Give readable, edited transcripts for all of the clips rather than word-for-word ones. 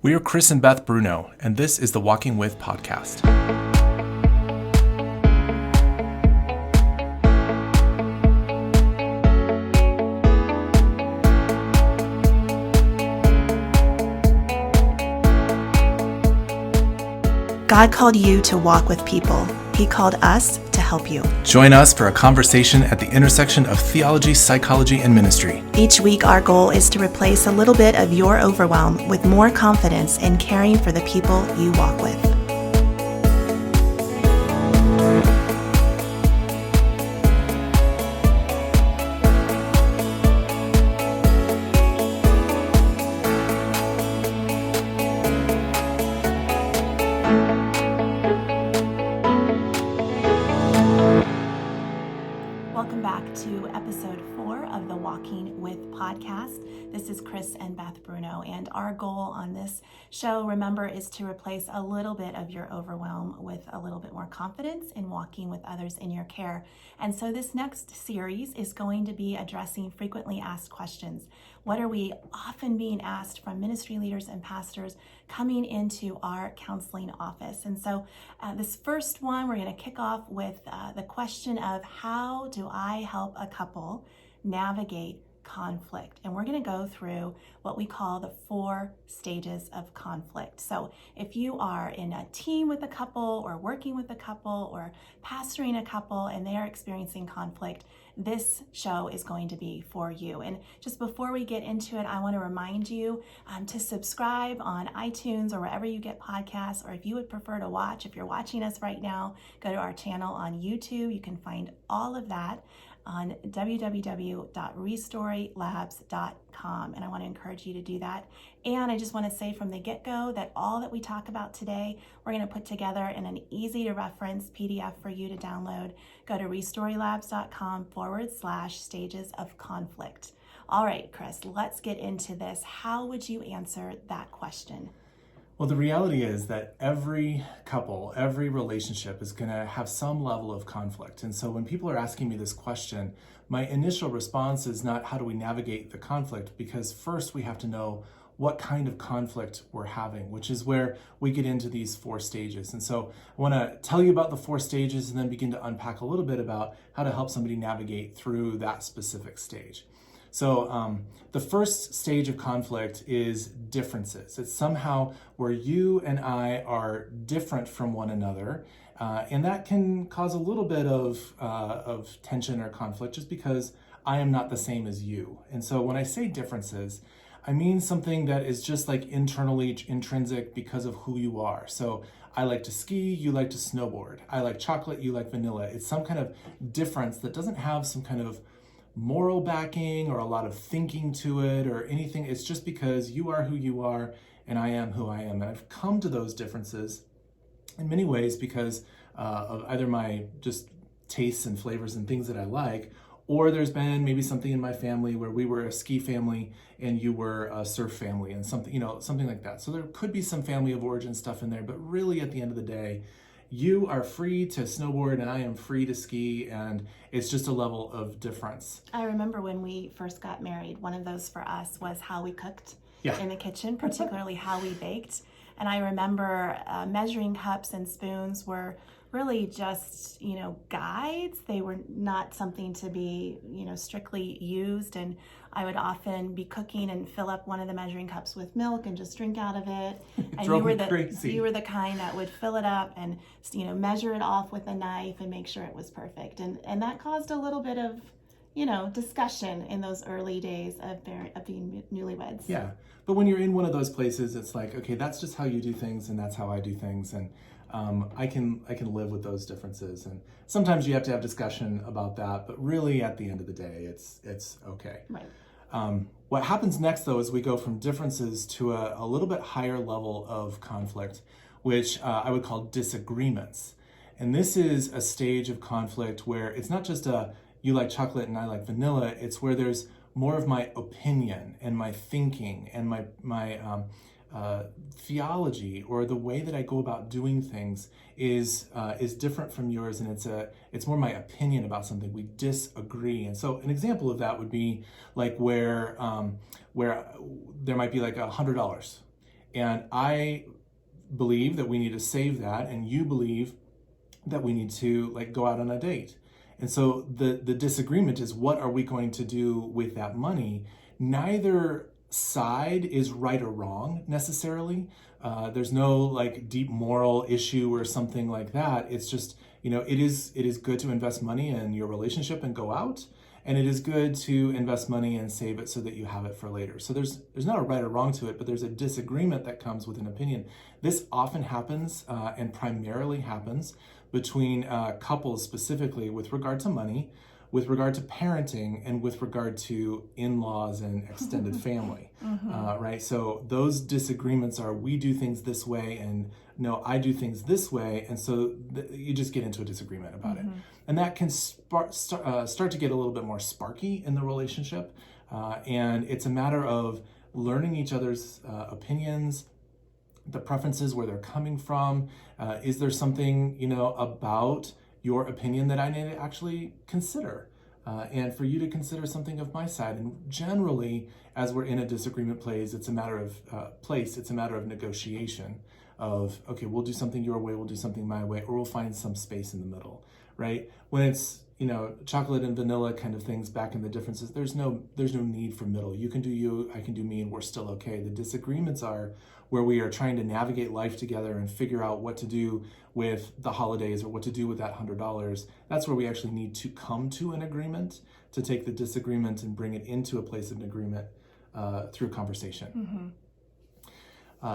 We are Chris and Beth Bruno, and this is the Walking With podcast. God called you to walk with people. He called us to help you. Join us for a conversation at the intersection of theology, psychology, and ministry. Each week, our goal is to replace a little bit of your overwhelm with more confidence in caring for the people you walk with. Welcome back to episode 4 of the Walking With podcast. This is Chris and Beth Bruno, and our goal on this show, remember, is to replace a little bit of your overwhelm with a little bit more confidence in walking with others in your care. And so this next series is going to be addressing frequently asked questions. What are we often being asked from ministry leaders and pastors coming into our counseling office? And so this first one, we're going to kick off with the question of how do I help a couple navigate conflict? And we're going to go through what we call the 4 stages of conflict. So if you are in a team with a couple or working with a couple or pastoring a couple and they are experiencing conflict, this show is going to be for you. And just before we get into it, I want to remind you to subscribe on iTunes or wherever you get podcasts, or if you would prefer to watch, if you're watching us right now, go to our channel on YouTube. You can find all of that on www.restorylabs.com, and I want to encourage you to do that. And I just want to say from the get-go that all that we talk about today, we're going to put together in an easy to reference PDF for you to download. Go to restorylabs.com/stages of conflict. All right, Chris, let's get into this. How would you answer that question? Well, the reality is that every couple, every relationship is going to have some level of conflict. And so when people are asking me this question, my initial response is not how do we navigate the conflict, because first we have to know what kind of conflict we're having, which is where we get into these 4 stages. And so I want to tell you about the 4 stages and then begin to unpack a little bit about how to help somebody navigate through that specific stage. So the first stage of conflict is differences. It's somehow where you and I are different from one another, and that can cause a little bit of tension or conflict just because I am not the same as you. And so when I say differences, I mean something that is just like internally intrinsic because of who you are. So I like to ski, you like to snowboard. I like chocolate, you like vanilla. It's some kind of difference that doesn't have some kind of moral backing or a lot of thinking to it or anything. It's just because you are who you are and I am who I am. And I've come to those differences in many ways because of either my just tastes and flavors and things that I like, or there's been maybe something in my family where we were a ski family and you were a surf family and something like that. So there could be some family of origin stuff in there, but really at the end of the day, you are free to snowboard and I am free to ski, and it's just a level of difference. I remember when we first got married, one of those for us was how we cooked in the kitchen, particularly how we baked. And I remember measuring cups and spoons were really just, guides. They were not something to be, strictly used. And I would often be cooking and fill up one of the measuring cups with milk and just drink out of it. And you were the kind that would fill it up and, measure it off with a knife and make sure it was perfect. And that caused a little bit of, discussion in those early days of being newlyweds. Yeah. But when you're in one of those places, it's like, okay, that's just how you do things and that's how I do things. And I can live with those differences. And sometimes you have to have discussion about that, but really at the end of the day, it's okay. Right. What happens next, though, is we go from differences to a little bit higher level of conflict, which I would call disagreements. And this is a stage of conflict where it's not just you like chocolate and I like vanilla. It's where there's more of my opinion and my thinking and my theology, or the way that I go about doing things is different from yours, and it's more my opinion about something. We disagree. And so an example of that would be like where there might be like $100, And I believe that we need to save that, and you believe that we need to like go out on a date. And so the disagreement is, what are we going to do with that money? Neither side is right or wrong necessarily. There's no like deep moral issue or something like that. It's just, it is good to invest money in your relationship and go out. And it is good to invest money and save it so that you have it for later. So there's not a right or wrong to it, but there's a disagreement that comes with an opinion. This often happens and primarily happens between couples specifically with regard to money, with regard to parenting, and with regard to in-laws and extended family, right? So those disagreements are, we do things this way, and no, I do things this way, and so you just get into a disagreement about it. And that can start to get a little bit more sparky in the relationship, and it's a matter of learning each other's opinions, the preferences, where they're coming from. Is there something, about your opinion that I need to actually consider, and for you to consider something of my side? And generally, as we're in a disagreement place, it's a matter of negotiation of, okay, we'll do something your way, we'll do something my way, or we'll find some space in the middle, right? When it's, chocolate and vanilla kind of things, back in the differences, there's no need for middle. You can do you, I can do me, and we're still okay. The disagreements are where we are trying to navigate life together and figure out what to do with the holidays or what to do with that $100. That's where we actually need to come to an agreement, to take the disagreement and bring it into a place of an agreement through conversation.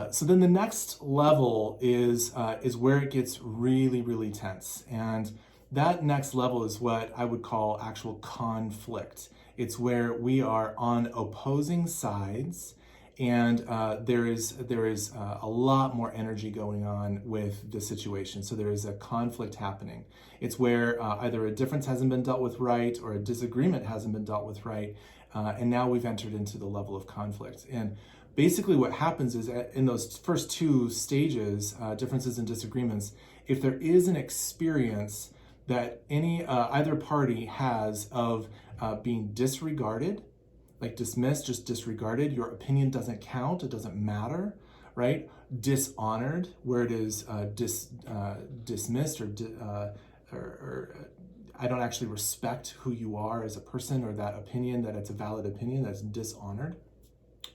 So then the next level is where it gets really, really tense. And that next level is what I would call actual conflict. It's where we are on opposing sides, and there is a lot more energy going on with the situation. So there is a conflict happening. It's where either a difference hasn't been dealt with right, or a disagreement hasn't been dealt with right, and now we've entered into the level of conflict. And basically what happens is, in those first two stages, differences and disagreements, if there is an experience that either party has of being disregarded, like dismissed, just disregarded, your opinion doesn't count, it doesn't matter, right? Dishonored, where it is dismissed, or I don't actually respect who you are as a person, or that opinion, that it's a valid opinion, that's dishonored.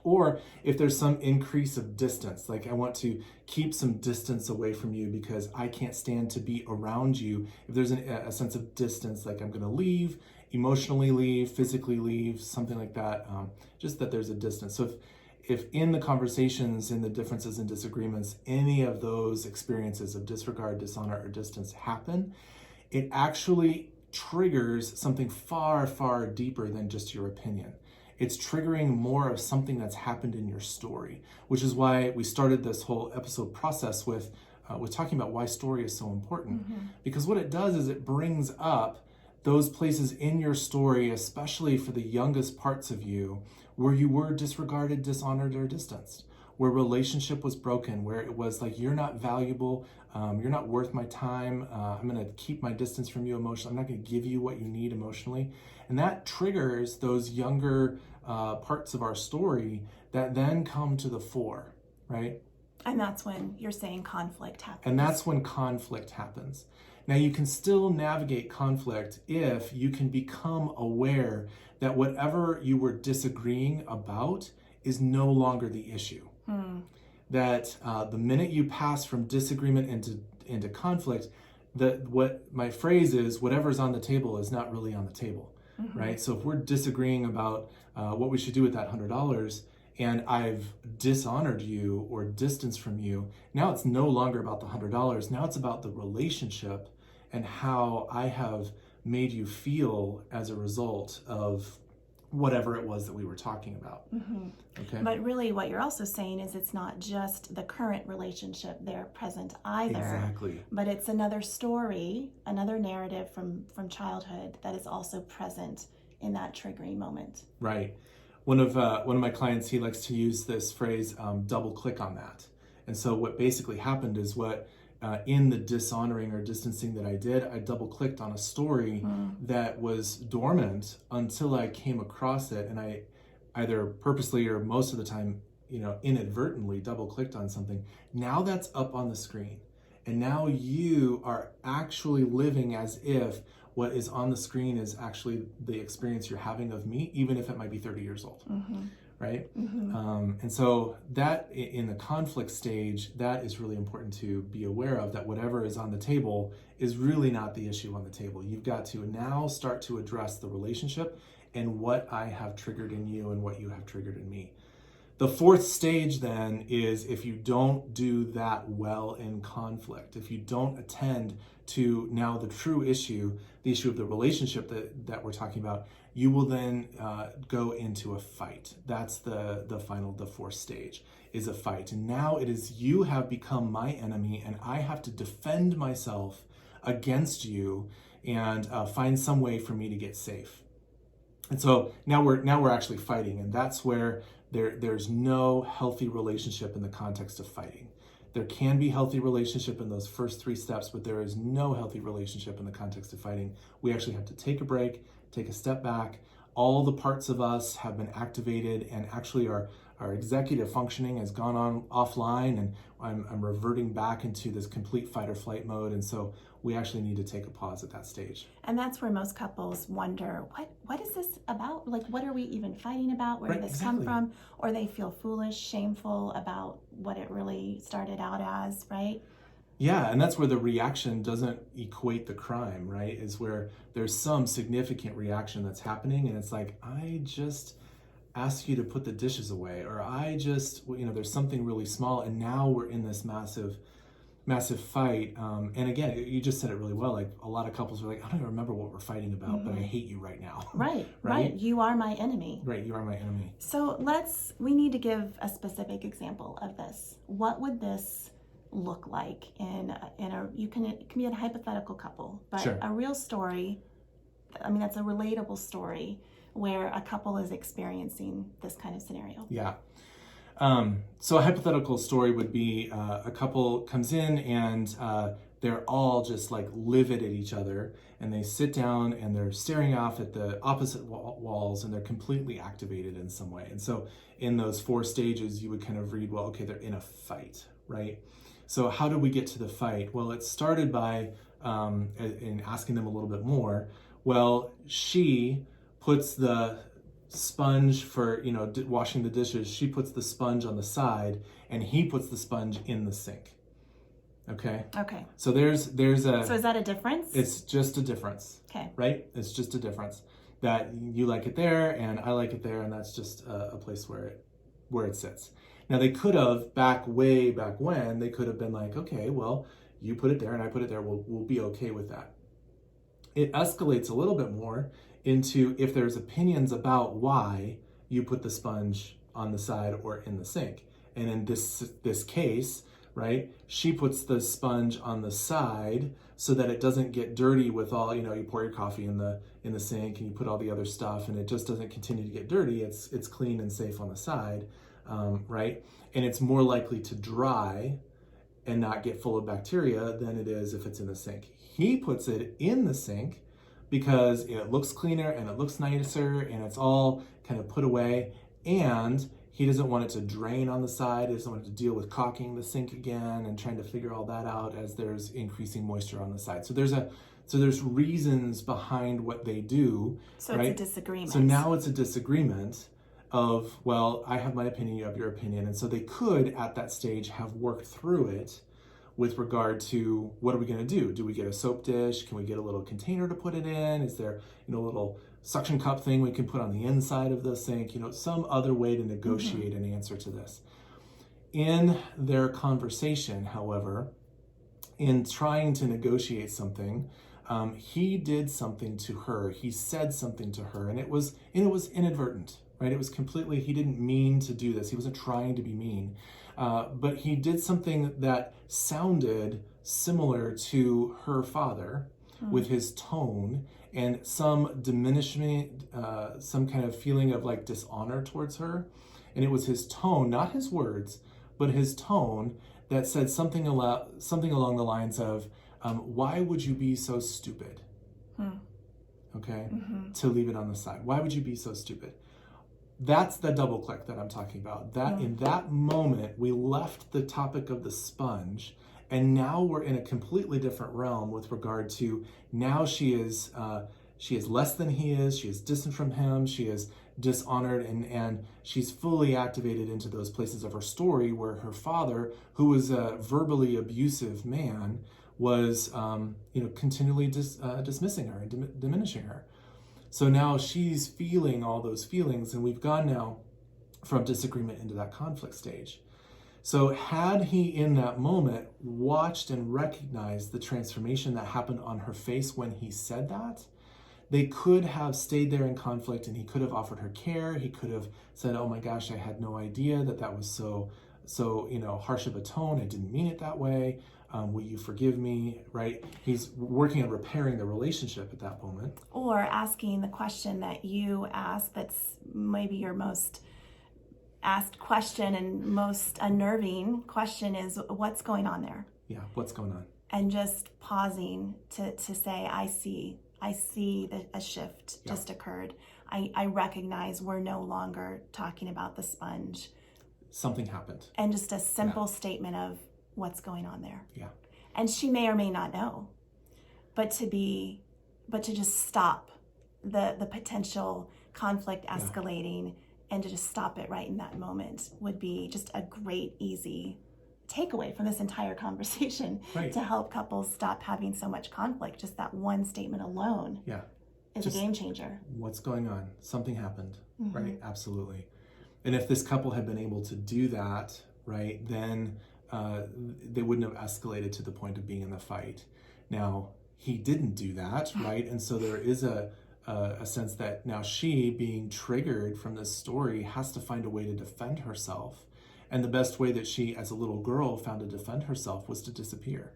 Or if there's some increase of distance, like I want to keep some distance away from you because I can't stand to be around you. If there's a sense of distance, like I'm going to leave, emotionally leave, physically leave, something like that, just that there's a distance. So if in the conversations, in the differences and disagreements, any of those experiences of disregard, dishonor, or distance happen, it actually triggers something far, far deeper than just your opinion. It's triggering more of something that's happened in your story, which is why we started this whole episode process with talking about why story is so important. Because what it does is it brings up those places in your story, especially for the youngest parts of you, where you were disregarded, dishonored, or distanced, where relationship was broken, where it was like, you're not valuable, you're not worth my time, I'm going to keep my distance from you emotionally, I'm not going to give you what you need emotionally. And that triggers those younger parts of our story that then come to the fore, right? And that's when you're saying conflict happens. And that's when conflict happens. Now, you can still navigate conflict if you can become aware that whatever you were disagreeing about is no longer the issue. That the minute you pass from disagreement into conflict, what my phrase is, whatever's on the table is not really on the table, right? So if we're disagreeing about what we should do with that $100, and I've dishonored you or distanced from you, now it's no longer about the $100. Now it's about the relationship and how I have made you feel as a result of whatever it was that we were talking about. Okay. But really what you're also saying is it's not just the current relationship there present either. Exactly. But it's another story, another narrative from childhood that is also present in that triggering moment. Right. One of my clients, he likes to use this phrase, double click on that. And so what basically happened is in the dishonoring or distancing that I did, I double clicked on a story that was dormant until I came across it, and I either purposely or most of the time inadvertently double clicked on something. Now that's up on the screen. And now you are actually living as if what is on the screen is actually the experience you're having of me, even if it might be 30 years old, right? And so that in the conflict stage, that is really important to be aware of, that whatever is on the table is really not the issue on the table. You've got to now start to address the relationship and what I have triggered in you and what you have triggered in me. The fourth stage then is if you don't do that well in conflict, if you don't attend to now the true issue, the issue of the relationship that we're talking about, you will then go into a fight. That's the fourth stage, is a fight. And now it is you have become my enemy and I have to defend myself against you and find some way for me to get safe. And so now we're actually fighting, and that's where there's no healthy relationship in the context of fighting. There can be healthy relationship in those first three steps, but there is no healthy relationship in the context of fighting. We actually have to take a break, take a step back. All the parts of us have been activated, and actually our executive functioning has gone on offline, and I'm reverting back into this complete fight or flight mode. And so we actually need to take a pause at that stage. And that's where most couples wonder, what is this about? Like, what are we even fighting about? Where did this come from? Or they feel foolish, shameful about what it really started out as, right? Yeah, and that's where the reaction doesn't equate the crime, right? Is where there's some significant reaction that's happening, and it's like, I just ask you to put the dishes away, or I just, there's something really small, and now we're in this massive fight. And again, you just said it really well. Like, a lot of couples are like, I don't even remember what we're fighting about, but I hate you right now. Right. You are my enemy. Right, you are my enemy. So we need to give a specific example of this. What would this look like in a it can be a hypothetical couple, but Sure. A real story, that's a relatable story where a couple is experiencing this kind of scenario. Yeah. So a hypothetical story would be a couple comes in and they're all just like livid at each other, and they sit down and they're staring off at the opposite walls, and they're completely activated in some way. And so in those four stages, you would kind of read, well, okay, they're in a fight, right? So how do we get to the fight? Well, it started by in asking them a little bit more. Well, she puts the sponge for washing the dishes. She puts the sponge on the side, and he puts the sponge in the sink. Okay. So there's a. So is that a difference? It's just a difference. Okay. Right. It's just a difference that you like it there and I like it there, and that's just a place where it sits. Now they could have way back when they could have been like, okay, well, you put it there and I put it there. We'll be okay with that. It escalates a little bit more into if there's opinions about why you put the sponge on the side or in the sink. And in this case, right, she puts the sponge on the side so that it doesn't get dirty with all, you pour your coffee in the sink and you put all the other stuff, and it just doesn't continue to get dirty. It's clean and safe on the side, right? And it's more likely to dry and not get full of bacteria than it is if it's in the sink. He puts it in the sink because it looks cleaner and it looks nicer and it's all kind of put away, and he doesn't want it to drain on the side. He doesn't want it to deal with caulking the sink again and trying to figure all that out as there's increasing moisture on the side. So there's reasons behind what they do. So right? It's a disagreement. So now it's a disagreement of, well, I have my opinion, you have your opinion. And so they could at that stage have worked through it with regard to, what are we going to do? Do we get a soap dish? Can we get a little container to put it in? Is there, a little suction cup thing we can put on the inside of the sink? Some other way to negotiate an answer to this. In their conversation, however, in trying to negotiate something, he did something to her. He said something to her, and it was inadvertent, right? It was completely, he didn't mean to do this. He wasn't trying to be mean. But he did something that sounded similar to her father with his tone and some diminishment, some kind of feeling of like dishonor towards her. And it was his tone, not his words, but his tone that said something along the lines of, why would you be so stupid? Okay? To leave it on the side. Why would you be so stupid? that's the double click that I'm talking about. That in that moment, we left the topic of the sponge, and now we're in a completely different realm with regard to now she is less than he is. She is distant from him. She is dishonored, and she's fully activated into those places of her story where her father, who was a verbally abusive man, was continually dismissing her and diminishing her. So now she's feeling all those feelings, and we've gone now from disagreement into that conflict stage. So had he in that moment watched and recognized the transformation that happened on her face when he said that, they could have stayed there in conflict, and he could have offered her care. He could have said, oh my gosh, I had no idea that was so harsh of a tone. I didn't mean it that way. Will you forgive me, right? He's working on repairing the relationship at that moment. Or asking the question that you ask, that's maybe your most asked question and most unnerving question, is what's going on there? Yeah, what's going on? And just pausing to say, I see that a shift just occurred. I recognize we're no longer talking about the sponge. Something happened. And just a simple statement of what's going on there. Yeah. And she may or may not know, but to just stop the potential conflict escalating and to just stop it right in that moment would be just a great, easy takeaway from this entire conversation to help couples stop having so much conflict. Just that one statement alone is a game changer. What's going on? Something happened, right? Absolutely. And if this couple had been able to do that, right, then they wouldn't have escalated to the point of being in the fight. Now, he didn't do that, right? And so there is a sense that now she, being triggered from this story, has to find a way to defend herself. And the best way that she, as a little girl, found to defend herself was to disappear,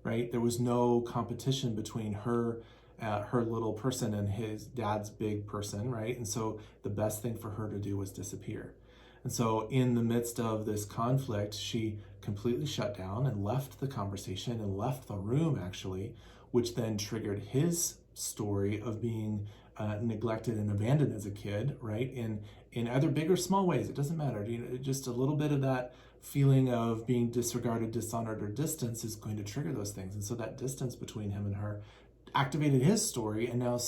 right? There was no competition between her little person and his dad's big person, right? And so the best thing for her to do was disappear. And so in the midst of this conflict, she completely shut down and left the conversation and left the room, actually, which then triggered his story of being neglected and abandoned as a kid, right? In either big or small ways, it doesn't matter. Just a little bit of that feeling of being disregarded, dishonored, or distance is going to trigger those things. And so that distance between him and her activated his story, and now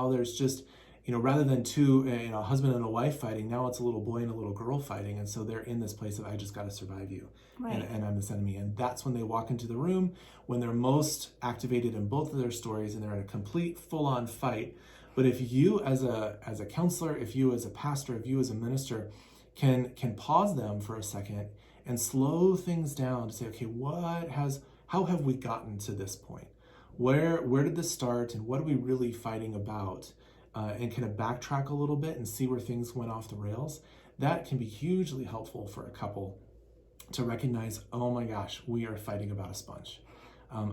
there's just, rather than two, a husband and a wife fighting, now it's a little boy and a little girl fighting, and so they're in this place of, I just got to survive you, and I'm this enemy. And that's when they walk into the room, when they're most activated in both of their stories, and they're in a complete, full-on fight. But if you, as a counselor, if you as a pastor, if you as a minister, can pause them for a second and slow things down to say, okay, how have we gotten to this point? Where did this start, and what are we really fighting about? And kind of backtrack a little bit and see where things went off the rails. That can be hugely helpful for a couple to recognize, oh my gosh, we are fighting about a sponge.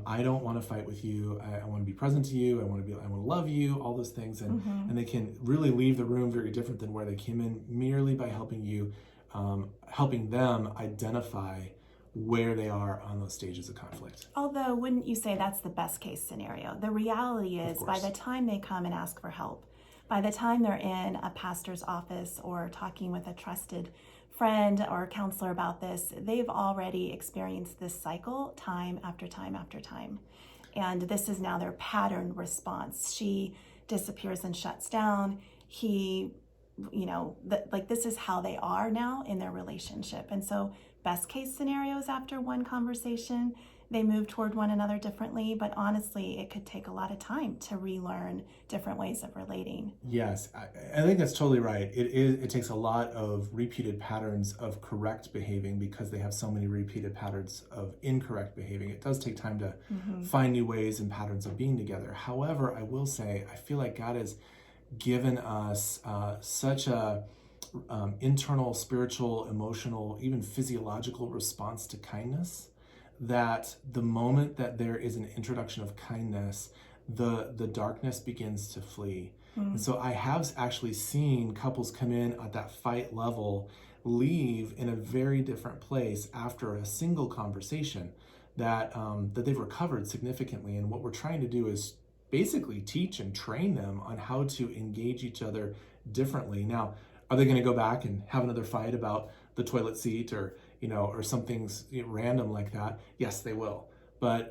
I don't want to fight with you. I want to be present to you. I want to love you, all those things. And they can really leave the room very different than where they came in, merely by helping them identify where they are on those stages of conflict. Although, wouldn't you say that's the best case scenario? The reality is, by the time they come and ask for help, by the time they're in a pastor's office or talking with a trusted friend or counselor about this, they've already experienced this cycle time after time after time. And this is now their pattern response. She disappears and shuts down. He, this is how they are now in their relationship. And so best case scenarios, after one conversation, they move toward one another differently, but honestly, it could take a lot of time to relearn different ways of relating. Yes, I think that's totally right. It takes a lot of repeated patterns of correct behaving because they have so many repeated patterns of incorrect behaving. It does take time to find new ways and patterns of being together. However, I will say, I feel like God has given us such a internal, spiritual, emotional, even physiological response to kindness, that the moment that there is an introduction of kindness, the darkness begins to flee. And so I have actually seen couples come in at that fight level, leave in a very different place after a single conversation, that they've recovered significantly. And what we're trying to do is basically teach and train them on how to engage each other differently. Now, Are they going to go back and have another fight about the toilet seat or something's random like that? Yes, they will. But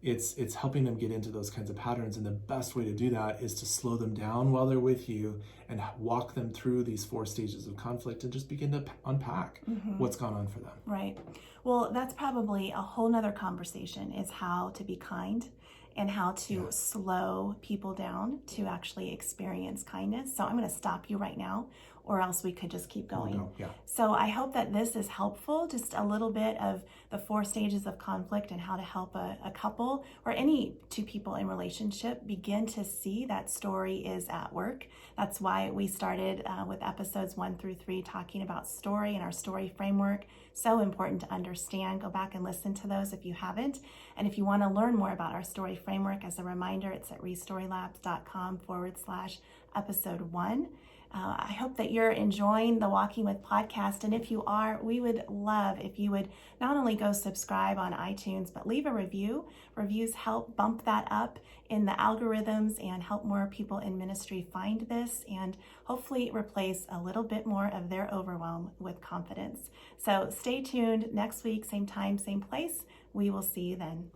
it's helping them get into those kinds of patterns, and the best way to do that is to slow them down while they're with you and walk them through these 4 stages of conflict and just begin to unpack what's gone on for them. Right. Well, that's probably a whole nother conversation, is how to be kind and how to slow people down to actually experience kindness. So I'm going to stop you right now, or else we could just keep going. No, yeah. So I hope that this is helpful, just a little bit of the 4 stages of conflict and how to help a couple or any 2 people in relationship begin to see that story is at work. That's why we started with episodes 1 through 3 talking about story and our story framework. So important to understand. Go back and listen to those if you haven't. And if you want to learn more about our story framework, as a reminder, it's at restorylabs.com/episode 1. I hope that you're enjoying the Walking With podcast. And if you are, we would love if you would not only go subscribe on iTunes, but leave a review. Reviews help bump that up in the algorithms and help more people in ministry find this and hopefully replace a little bit more of their overwhelm with confidence. So stay tuned next week, same time, same place. We will see you then.